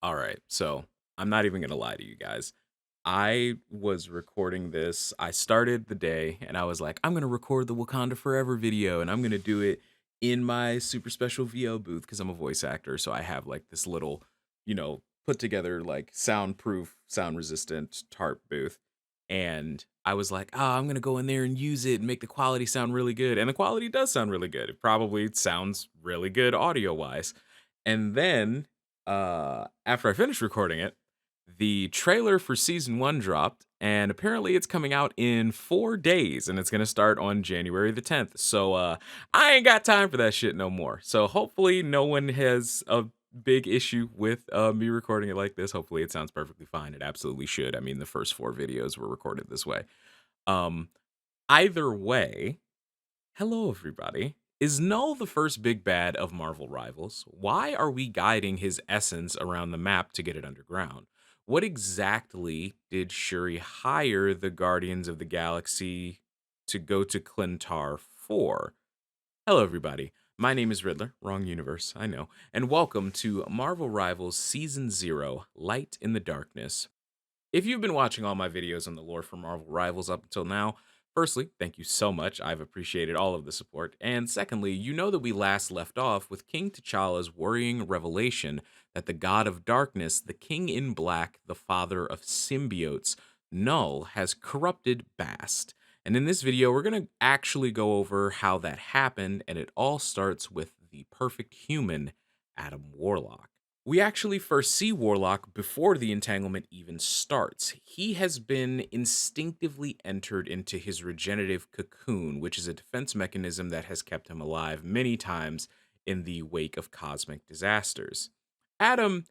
All right. So I'm not even going to lie to you guys. I was recording this. I started the day and I was like, I'm going to record the Wakanda Forever video and I'm going to do it in my super special VO booth because I'm a voice actor. So I have like this little, put together like soundproof, sound resistant tarp booth. And I was like, oh, I'm going to go in there and use it and make the quality sound really good. And the quality does sound really good. It probably sounds really good audio wise. And then after I finished recording it, the trailer for season one dropped, and apparently it's coming out in 4 days, and it's gonna start on January the 10th. So I ain't got time for that shit no more. So hopefully no one has a big issue with me recording it like this. Hopefully it sounds perfectly fine. It absolutely should. I mean, the first four videos were recorded this way. Um, Either way, hello, everybody. Is Null the first big bad of Marvel Rivals? Why are we guiding his essence around the map to get it underground? What exactly did Shuri hire the Guardians of the Galaxy to go to Klyntar for? Hello, everybody. My name is Riddler, wrong universe, I know, and welcome to Marvel Rivals Season 0 Light in the Darkness. If you've been watching all my videos on the lore for Marvel Rivals up until now, firstly, thank you so much. I've appreciated all of the support. And secondly, you know that we last left off with King T'Challa's worrying revelation that the god of darkness, the King in Black, the father of symbiotes, Null, has corrupted Bast. And in this video, we're going to actually go over how that happened, and it all starts with the perfect human, Adam Warlock. We actually first see Warlock before the entanglement even starts. He has been instinctively entered into his regenerative cocoon, which is a defense mechanism that has kept him alive many times in the wake of cosmic disasters. Adam,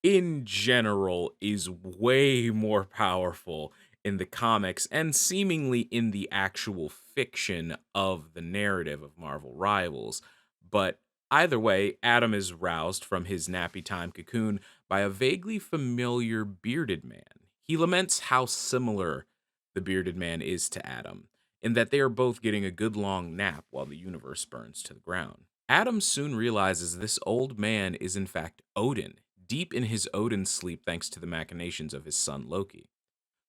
in general, is way more powerful in the comics and seemingly in the actual fiction of the narrative of Marvel Rivals. But either way, Adam is roused from his nappy time cocoon by a vaguely familiar bearded man. He laments how similar the bearded man is to Adam, in that they are both getting a good long nap while the universe burns to the ground. Adam soon realizes this old man is in fact Odin, deep in his Odin sleep thanks to the machinations of his son Loki.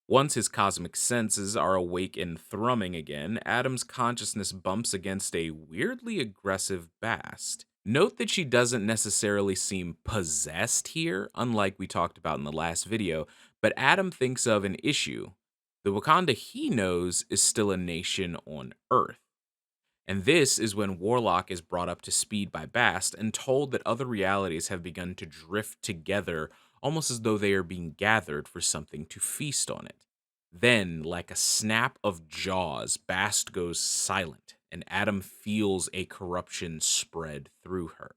Once his cosmic senses are awake and thrumming again, Adam's consciousness bumps against a weirdly aggressive Bast. Note that she doesn't necessarily seem possessed here, unlike we talked about in the last video, but Adam thinks of an issue. The Wakanda he knows is still a nation on Earth. And this is when Warlock is brought up to speed by Bast and told that other realities have begun to drift together almost as though they are being gathered for something to feast on it. Then, like a snap of jaws, Bast goes silent, and Adam feels a corruption spread through her.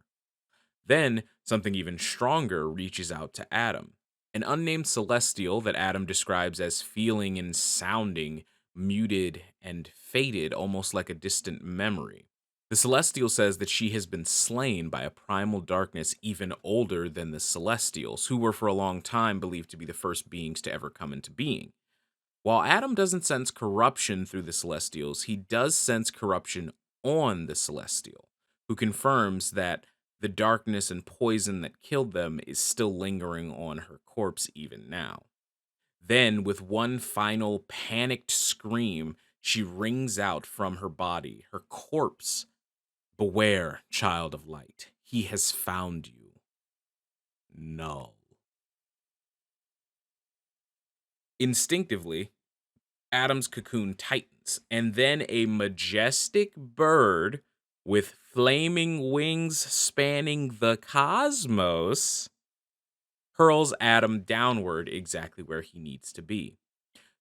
Then, something even stronger reaches out to Adam. An unnamed celestial that Adam describes as feeling and sounding muted and faded, almost like a distant memory. The celestial says that she has been slain by a primal darkness even older than the celestials, who were for a long time believed to be the first beings to ever come into being. While Adam doesn't sense corruption through the Celestials, he does sense corruption on the Celestial, who confirms that the darkness and poison that killed them is still lingering on her corpse even now. Then, with one final panicked scream, she rings out from her body, her corpse. Beware, child of light. He has found you. Null. Instinctively, Adam's cocoon tightens, and then a majestic bird with flaming wings spanning the cosmos hurls Adam downward exactly where he needs to be.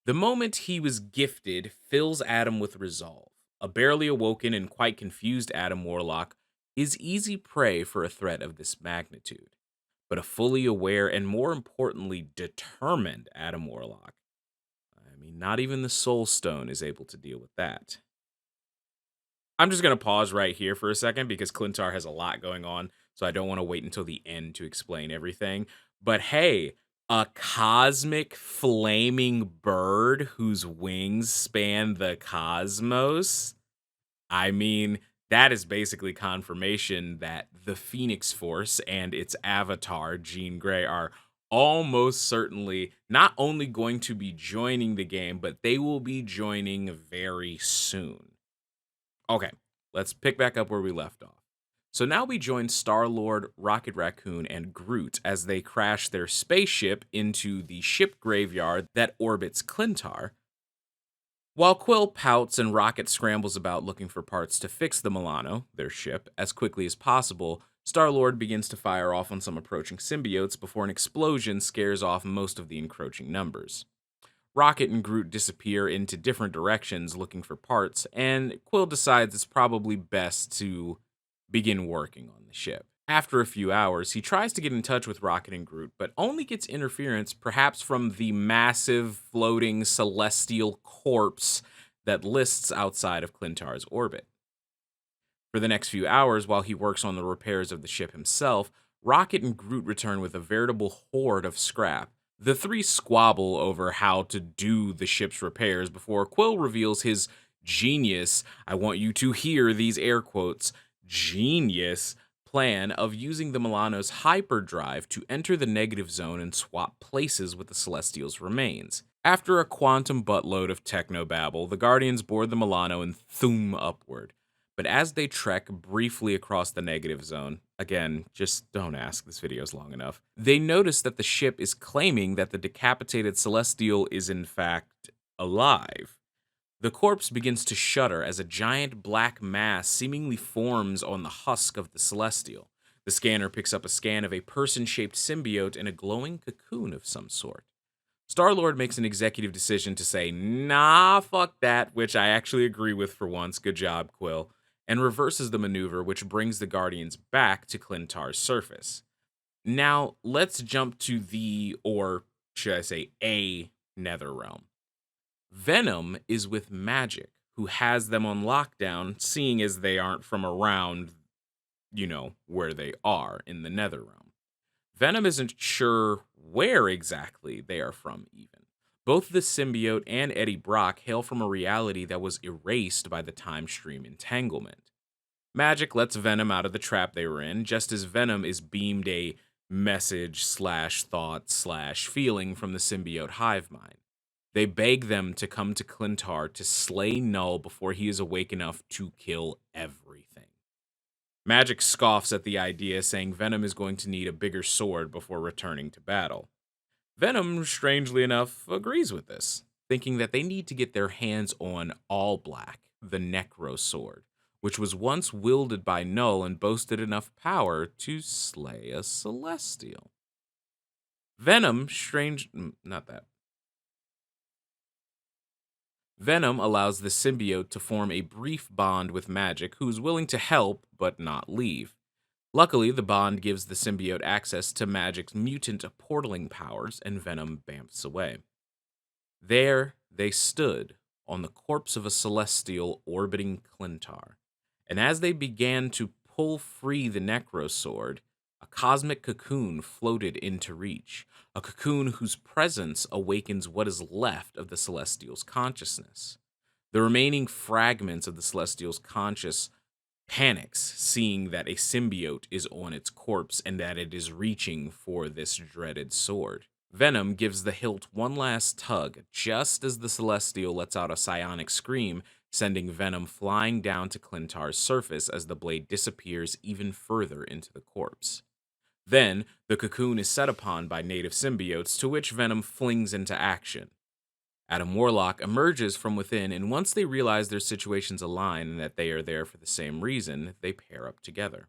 The moment he was gifted fills Adam with resolve. A barely awoken and quite confused Adam Warlock is easy prey for a threat of this magnitude. But a fully aware and more importantly determined Adam Warlock, I mean, not even the Soul Stone is able to deal with that. I'm just going to pause right here for a second because Klyntar has a lot going on, so I don't want to wait until the end to explain everything. But hey, a cosmic flaming bird whose wings span the cosmos? I mean, That is basically confirmation that the Phoenix Force and its avatar, Jean Grey, are almost certainly not only going to be joining the game, but they will be joining very soon. Okay, let's pick back up where we left off. So now we join Star-Lord, Rocket Raccoon, and Groot as they crash their spaceship into the ship graveyard that orbits Klyntar, while Quill pouts and Rocket scrambles about looking for parts to fix the Milano, their ship, as quickly as possible. Star-Lord begins to fire off on some approaching symbiotes before an explosion scares off most of the encroaching numbers. Rocket and Groot disappear into different directions looking for parts, and Quill decides it's probably best to begin working on the ship. After a few hours, he tries to get in touch with Rocket and Groot, but only gets interference perhaps from the massive floating celestial corpse that lists outside of Klyntar's orbit. For the next few hours, while he works on the repairs of the ship himself, Rocket and Groot return with a veritable horde of scrap. The three squabble over how to do the ship's repairs before Quill reveals his genius, I want you to hear these air quotes, genius plan of using the Milano's hyperdrive to enter the negative zone and swap places with the Celestials' remains. After a quantum buttload of technobabble, the Guardians board the Milano and thoom upward. But as they trek briefly across the negative zone, again, just don't ask, this video is long enough, they notice that the ship is claiming that the decapitated Celestial is in fact alive. The corpse begins to shudder as a giant black mass seemingly forms on the husk of the Celestial. The scanner picks up a scan of a person-shaped symbiote in a glowing cocoon of some sort. Star-Lord makes an executive decision to say, nah, fuck that, which I actually agree with for once, good job, Quill, and reverses the maneuver, which brings the Guardians back to Klyntar's surface. Now, let's jump to or should I say, a Nether Realm. Venom is with Magic, who has them on lockdown, seeing as they aren't from around, where they are in the Nether Realm. Venom isn't sure where exactly they are from, even. Both the symbiote and Eddie Brock hail from a reality that was erased by the time stream entanglement. Magic lets Venom out of the trap they were in, just as Venom is beamed a message / thought / feeling from the symbiote hive mind. They beg them to come to Klyntar to slay Null before he is awake enough to kill everything. Magic scoffs at the idea, saying Venom is going to need a bigger sword before returning to battle. Venom, strangely enough, agrees with this, thinking that they need to get their hands on All Black, the Necro Sword, which was once wielded by Null and boasted enough power to slay a Celestial. Venom, Venom allows the symbiote to form a brief bond with Magic, who is willing to help but not leave. Luckily, the bond gives the symbiote access to Magic's mutant portaling powers, and Venom bamfs away. There they stood, on the corpse of a Celestial orbiting Klyntar, and as they began to pull free the Necro Sword, a cosmic cocoon floated into reach, a cocoon whose presence awakens what is left of the Celestial's consciousness. The remaining fragments of the Celestial's conscious panics, seeing that a symbiote is on its corpse and that it is reaching for this dreaded sword. Venom gives the hilt one last tug, just as the Celestial lets out a psionic scream, sending Venom flying down to Klyntar's surface as the blade disappears even further into the corpse. Then, the cocoon is set upon by native symbiotes, to which Venom flings into action. Adam Warlock emerges from within, and once they realize their situations align and that they are there for the same reason, they pair up together.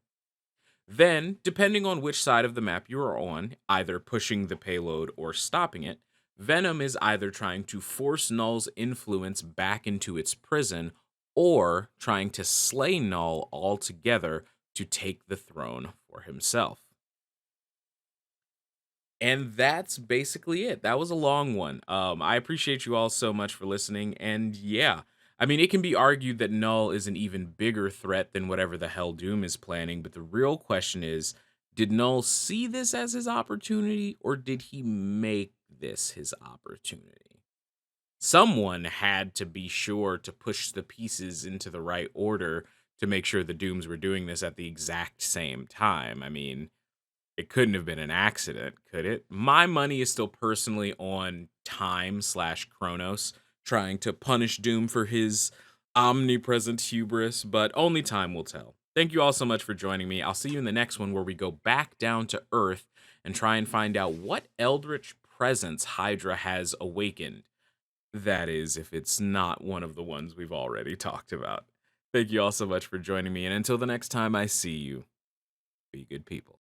Then, depending on which side of the map you are on, either pushing the payload or stopping it, Venom is either trying to force Null's influence back into its prison or trying to slay Null altogether to take the throne for himself. And that's basically it. That was a long one. I appreciate you all so much for listening. And yeah, I mean, it can be argued that Null is an even bigger threat than whatever the hell Doom is planning. But the real question is, did Null see this as his opportunity, or did he make this his opportunity? Someone had to be sure to push the pieces into the right order to make sure the Dooms were doing this at the exact same time. I mean, it couldn't have been an accident, could it? My money is still personally on Time slash Kronos trying to punish Doom for his omnipresent hubris, but only time will tell. Thank you all so much for joining me. I'll see you in the next one where we go back down to Earth and try and find out what eldritch presence Hydra has awakened. That is, if it's not one of the ones we've already talked about. Thank you all so much for joining me, and until the next time I see you, be good people.